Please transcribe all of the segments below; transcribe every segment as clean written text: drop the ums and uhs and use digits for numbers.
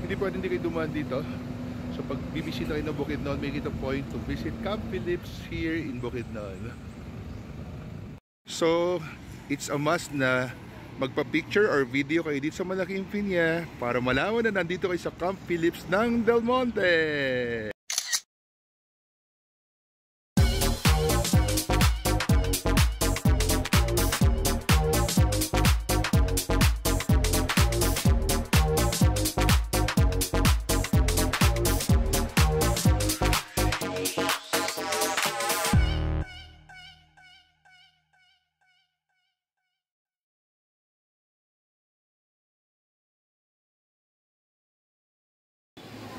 Hindi pwede hindi kayo dumaan dito. So pag bibisita kayo ng Bukidnon, make it a point to visit Camp Phillips here in Bukidnon. So it's a must na magpa-picture or video kayo dito sa malaking pinya para malaman na nandito kayo sa Camp Phillips ng Del Monte.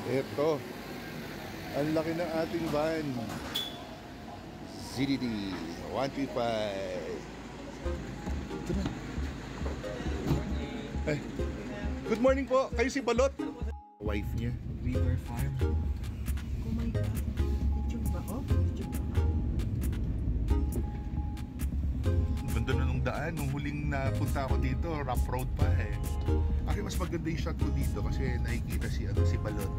Ito, ang laki ng ating van. ZDD 135. Ito na. Ay, good morning po. Kayo si Balot? Wife niya. River Farm. Oh my God. YouTube ba? Oh, YouTube ba? Ganda na nung daan. Nung huling napunta ako dito, rough road pa eh. Actually, mas maganda yung shot ko dito kasi nakikita si Balot.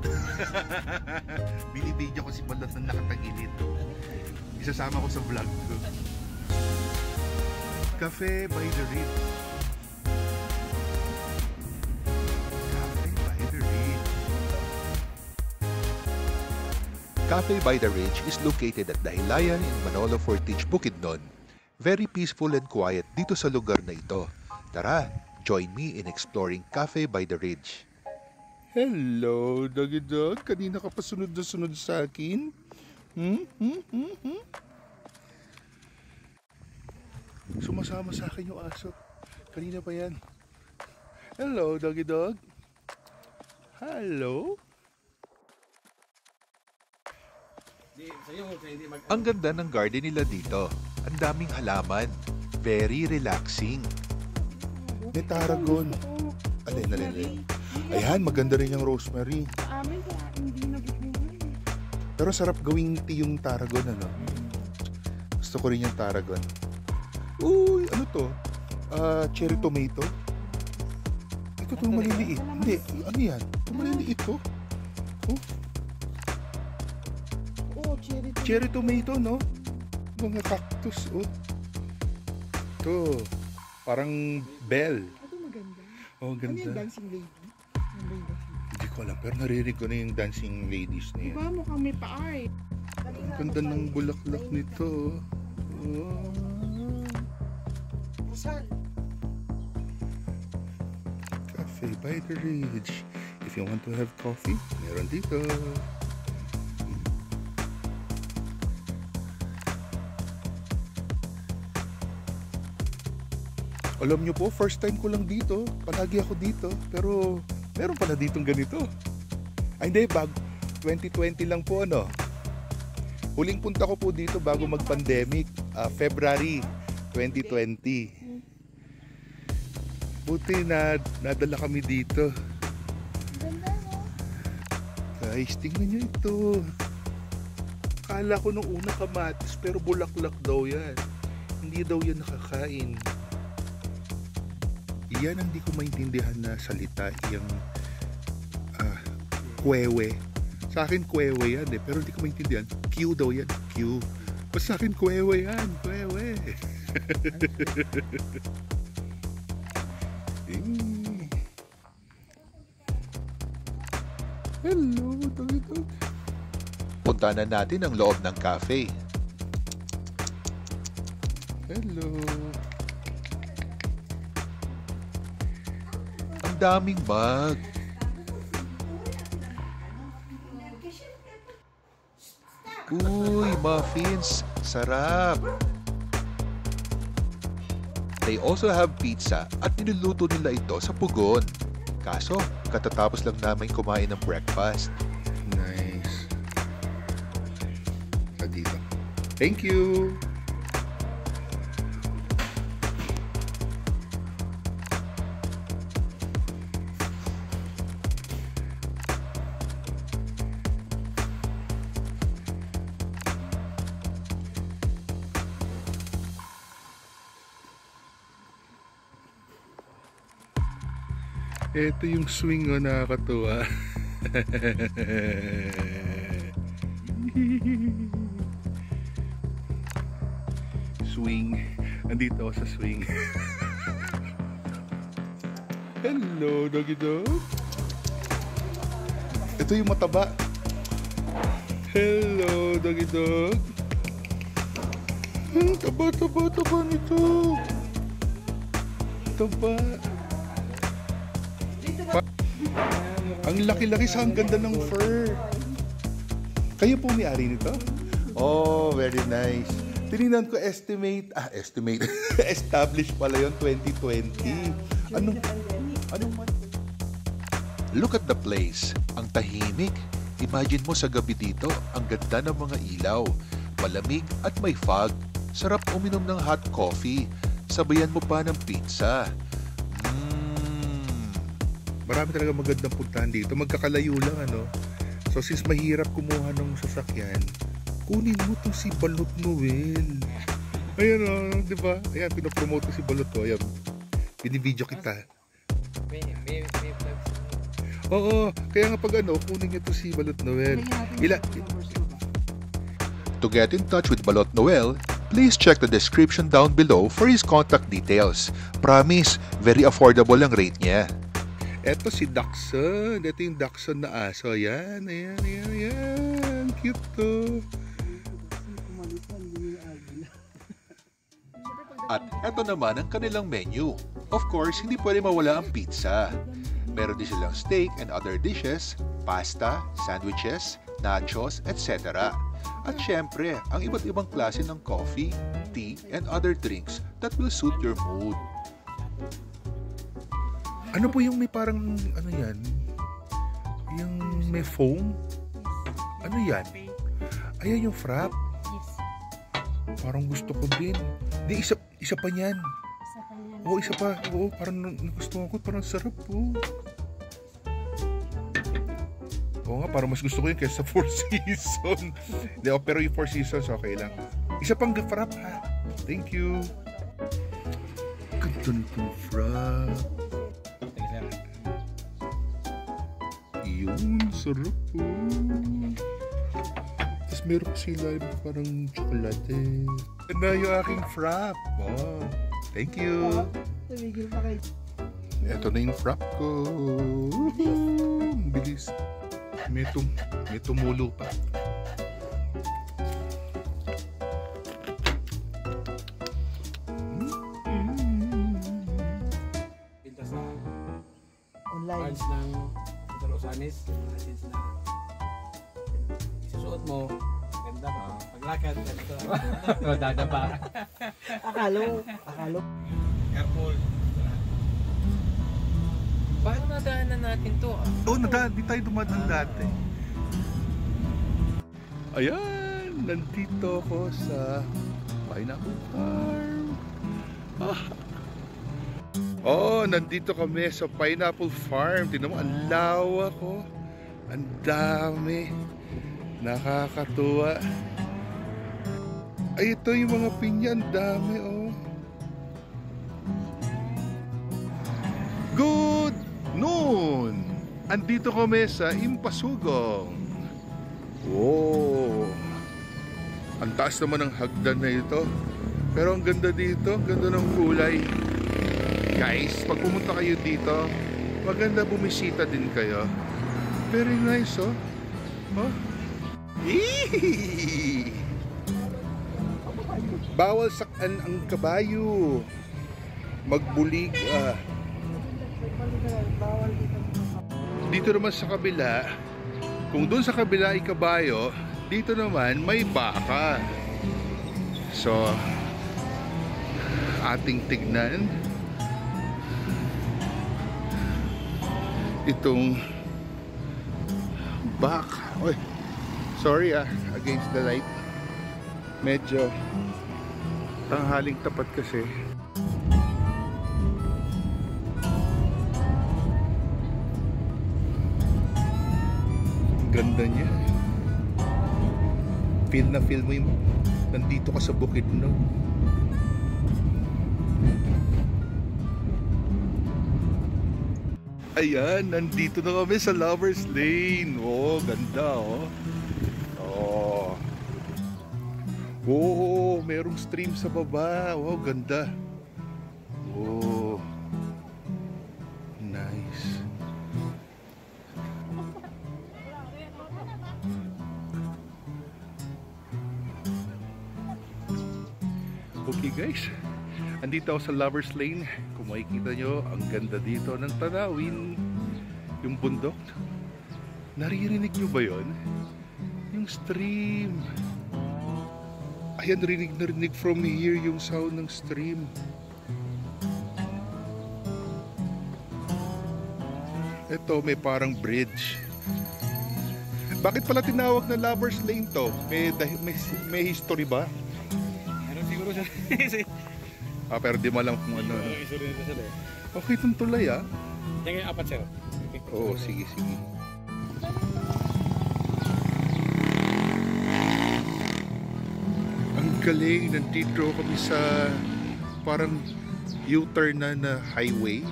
Binibidyo ko si Balot na nakatagilid. Isasama ko sa vlog ko. Cafe by the Ridge. Cafe by the Ridge. Cafe by the Ridge is located at Dahilayan in Manolo Fortich, Bukidnon. Very peaceful and quiet dito sa lugar na ito. Tara, join me in exploring Cafe by the Ridge. Hello, Doggy Dog. Kanina ka pa sunod na sunod sa akin. Sumasama sa akin yung aso. Kanina pa yan. Hello, Doggy Dog. Hello. Ang ganda ng garden nila dito. Ang daming halaman. Very relaxing. May tarragon. Alin. Ayan, maganda rin yung rosemary. Sa amin, hindi nabubuhay. Pero sarap gawing tea yung tarragon, ano? Gusto ko rin yung tarragon. Uy, ano to? Cherry tomato? Ito maliliit. Hindi, ano yan? Ito maliliit to. Oh, Cherry tomato, no? Mga cactus, oh. Ito, parang bell. Ito maganda. Oh, Ano ganda. yung dancing lady? Hindi ko alam, pero naririnig ko na yung dancing ladies na yan. Diba mukhang may paay? Ang ganda ng bulaklak nito. Oh. Saan? Cafe by the Ridge. If you want to have coffee, meron dito. Alam nyo po, first time ko lang dito. Palagi ako dito. Pero meron pala ditong ganito. Ay hindi, 2020 lang po ano. Huling punta ko po dito bago mag-pandemic. February 2020. Buti na nadala kami dito. Ganda mo. Guys, tingnan nyo ito. Kala ko nung una kamatis pero bulaklak daw yan. Hindi daw yan nakakain. Yan ang di ko maintindihan na salita, yung kwewe. Sa akin kwewe yan eh, pero hindi ko maintindihan. Q daw yan, Q. Basta sa akin kwewe yan, kwewe. Hello, dog. Punta na natin ang loob ng cafe. Hello. Ang daming mug. Uy, muffins. Sarap. They also have pizza at niluluto nila ito sa pugon. Kaso, katatapos lang namin kumain ng breakfast. Nice. Dito. Thank you. Ito yung swing, oh, nakakatuwa. Swing. Andito ako sa swing. Hello, doggy dog. Ito yung mataba. Hello, doggy dog. Taba nito. Taba. Ang laki-laki sa ang ganda ng fur. Kayo po may-ari nito? Oh, very nice. Tinignan ko estimate. Established pala yun, 2020. Anong month? Look at the place. Ang tahimik. Imagine mo sa gabi dito, ang ganda ng mga ilaw. Malamig at may fog. Sarap uminom ng hot coffee. Sabayan mo pa ng pizza. Marami talaga magandang puntahan dito. Magkakalayo lang, ano. So, since mahirap kumuha ng sasakyan, kunin mo itong si Balot Noel. Ayan o, di ba? Ayan, pinopromote ko si Balot ko. Ayan, binibidyo kita. Oo, kaya nga pag ano, kunin niyo to si Balot Noel. To get in touch with Balot Noel, please check the description down below for his contact details. Promise, very affordable ang rate niya. Eto si Dachshund. Ito yung Dachshund na aso. Ayan. Cute to. At eto naman ang kanilang menu. Of course, hindi pwede mawala ang pizza. Meron din silang steak and other dishes, pasta, sandwiches, nachos, etc. At syempre, ang iba't ibang klase ng coffee, tea, and other drinks that will suit your mood. Ano po yung may parang, ano yan? Yung may foam? Ano yan? Ayan yung frap. Yes. Parang gusto ko din. Di, isa pa yan. Oo, isa pa. Oo, parang gusto ko. Parang sarap po. Oo nga, parang mas gusto ko yun kaysa Four Seasons. Pero yung Four Seasons, okay lang. Isa pang frap ha. Thank you. Ganda nitong frap. Yun, sarap po. Tapos meron ko sila yung parang tsokolate. Na yung aking frap. Wow. Thank you. Tumigil pa kayo. Ito na yung frap ko. Ang bilis. May tumulo pa. Pinta sa Online. cards ng Rosanis, na isusuot mo, ganda pa. Paglakad, ganito. Dadaba. Akalo. Careful. Paano nadaanan natin to? Oo, di tayo dumadaan dati. Ayan, nandito ako sa Pineapple Farm. Nandito kami sa Pineapple Farm. Tingnan mo, ang lawak ko. Ang dami. Nakakatuwa. Ay, ito yung mga pinya. Ang dami, oh. Good noon! Andito kami sa Impasugong. Wow! Ang taas naman ng hagdan na ito. Pero ang ganda dito. Ang ganda ng kulay. Guys, pag pumunta kayo dito, maganda bumisita din kayo. Very nice, oh. Eee! Bawal saktan ang kabayo. Magbulig. Dito naman sa kabila, kung doon sa kabila ay kabayo, dito naman may baka. So, ating tignan itong baka. Oy, sorry against the light. Medyo tanghaling tapat kasi. Ganda niya. Feel na feel mo yung nandito ka sa bukid, no? Ayan, nandito na kami sa Lover's Lane. Oh, ganda oh. Oh. Oh, merong stream sa baba. Oh, ganda. Oh. Nice. Okay guys, andito ako sa Lover's Lane. Kung makikita nyo, ang ganda dito ng tanawin. Yung bundok. Naririnig nyo ba yon? Yung stream. Ayan, narinig from here yung sound ng stream. Ito, may parang bridge. Bakit pala tinawag na Lover's Lane to? May history ba? Meron siguro siya. Pero di mo alam kung ano. Isuri nito siya eh. Okay, itong tulay ah. Diyan kayo apat sir. Okay. Oo, sige. Ang galing, nandito kami sa parang U-turn na highway.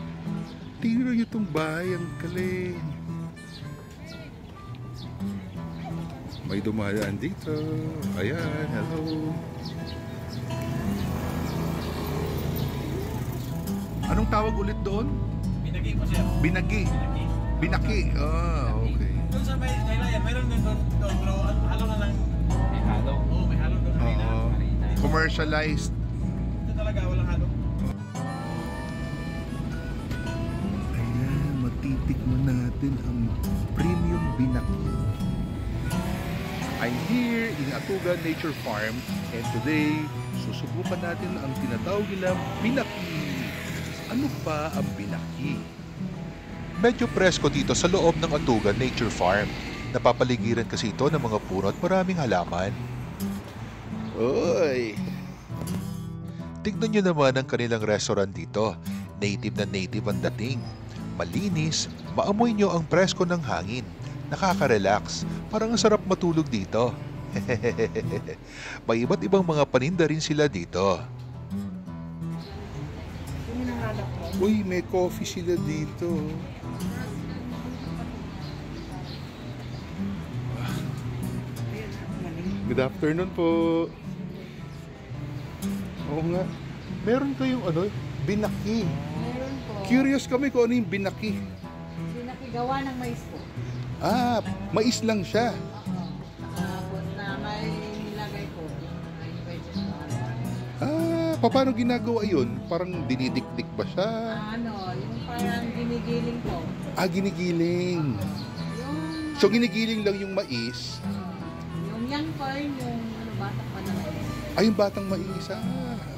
Tingnan nyo itong bahay, ang galing. May dumadaan dito. Ayan, hello. Anong tawag ulit doon? Binagi po sir. Binagi. Binaki. Ah, okay. Doon sa may Thailand, meron din doon pero halo na lang. May halo? Oo, may halo doon. Oo. Commercialized. Ito talaga, walang halo. Ayan, matitikman natin ang premium binaki. I'm here in Atugan Nature Farm and today, susubukan natin ang tinatawag nilang binaki. Ano ba ang binaki? Medyo presko dito sa loob ng Atugan Nature Farm. Napapaligiran kasi ito ng mga puno at maraming halaman. Oy! Tignan nyo naman ang kanilang restaurant dito. Native na native ang dating. Malinis, maamoy nyo ang presko ng hangin. Nakaka-relax, parang ang sarap matulog dito. May iba't ibang mga paninda rin sila dito. Uy, may coffee sila dito. Good afternoon po. Oo nga. Meron kayong binaki. Meron po. Curious kami kung ano yung binaki. Pinakigawa ng mais po. Ah, mais lang siya. Tapos na may nilagay po. May vegetable. Paano ginagawa yun? Parang dinidikdik ba siya? Yung parang ginigiling po. Ginigiling. Yung, So ginigiling lang yung mais. yung young corn, yung batang pa na mais. Yung batang mais.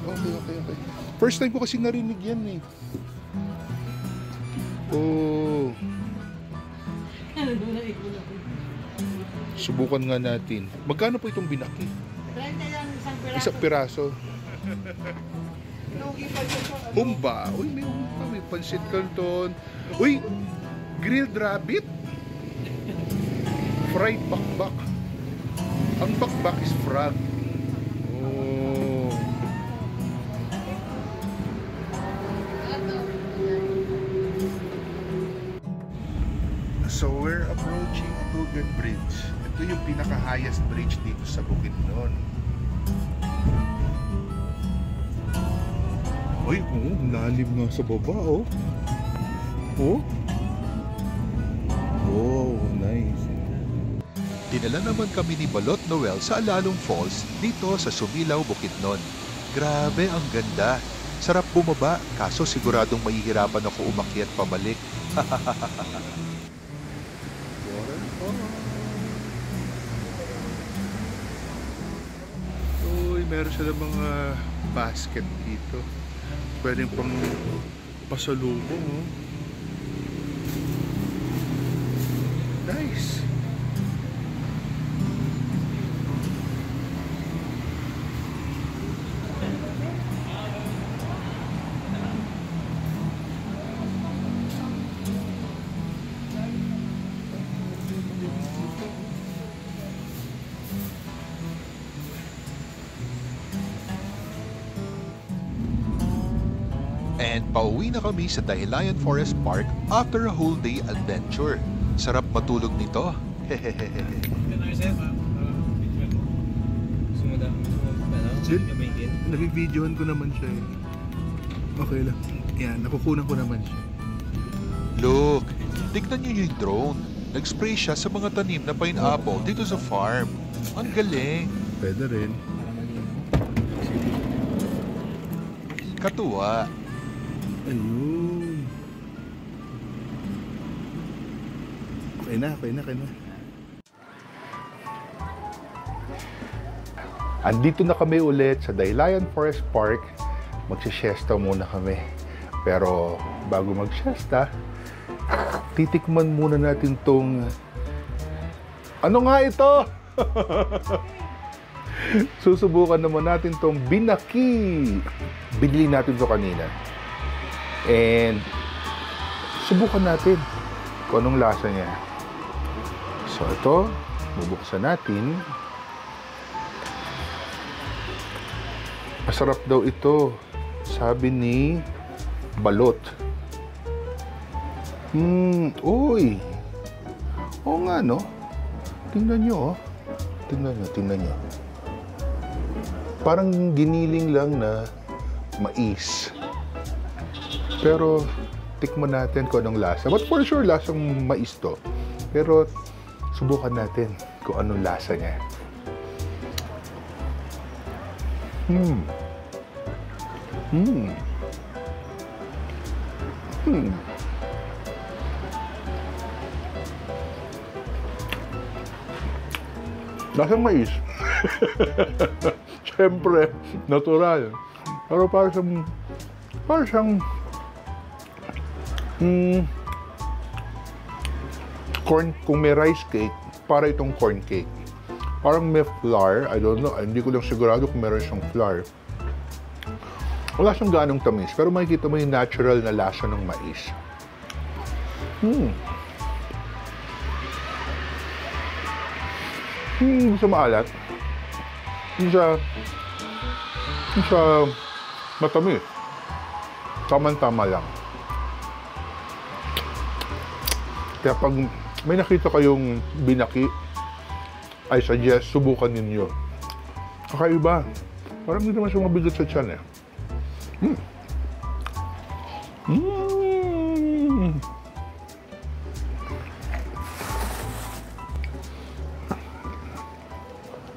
Okay. First time ko kasi narinig yan eh. Oh, Doon na ikulo po. subukan nga natin. Magkano po itong binaki? 30 yan, isang piraso. Isang piraso. Lugi pa siya po. Humba. Uy, may humba. May pansit canton. Uy, grilled rabbit. Fried bakbak. Ang bakbak is frog. Oh. So we're approaching Atugan Bridge. Ito yung pinaka-highest bridge dito sa Bukidnon. Ay, lalim nga sa baba, oh. Oh. Oh, nice. Dinala naman kami ni Balot Noel sa Alalong Falls dito sa Sumilaw, Bukidnon. Grabe, ang ganda. Sarap bumaba, kaso siguradong mahihirapan ako umakyat pabalik. Uy, meron sila mga basket dito. Pwede pang pasalubong, oh. Nice. And And pauwi na kami sa Dahilayan Forest Park after a whole day adventure. Sarap matulog nito. Hehehehe. Nabibidyohan ko naman siya eh. Okay lang. Yan, nakukunan ko naman siya. Look, tignan niyo yung drone. Nag-spray siya sa mga tanim na pineapple dito sa farm. Ang galing. Pwede rin. Katuwa. Ayun. Okay na. Andito na kami ulit sa Dahilayan Forest Park. Magsisiesta muna kami. Pero bago magsiesta, titikman muna natin tong... Ano nga ito? Susubukan naman natin tong binaki. Binili natin to kanina. And subukan natin kung anong lasa niya. So ito, bubuksan natin. Masarap daw ito, sabi ni Balot. Uy. Oo nga, no? Tingnan nyo, oh. Tingnan nyo. Parang giniling lang na mais. Pero, tikman natin kung anong lasa. But for sure, lasang mais to. Pero, subukan natin kung anong lasa niya. Lasang mais. Siyempre, natural. Pero parang siyang corn, kung may rice cake, para itong corn cake. Parang may flour, I don't know, hindi ko lang sigurado kung meron siyang flour. Wala siyang ganong tamis, pero makikita mo yung natural na lasa ng mais. Hindi siya maalat. Hindi siya matamis. Tama-tama lang. Kaya pag may nakita kayong binaki, I suggest subukan ninyo. Kakaiba. Parang hindi naman siya mabigat sa tiyan eh.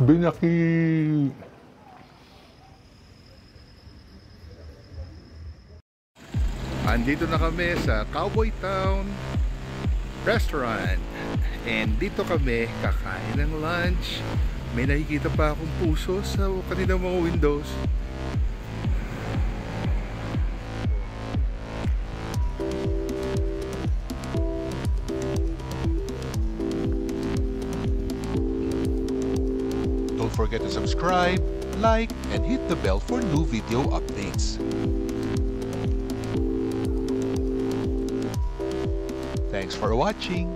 Binaki. Andito na kami sa Cowboy Town Restaurant. And dito kami kakain ng lunch. May nakikita pa akong puso sa kanilang mga windows. Don't forget to subscribe, like, and hit the bell for new video updates. Thanks for watching.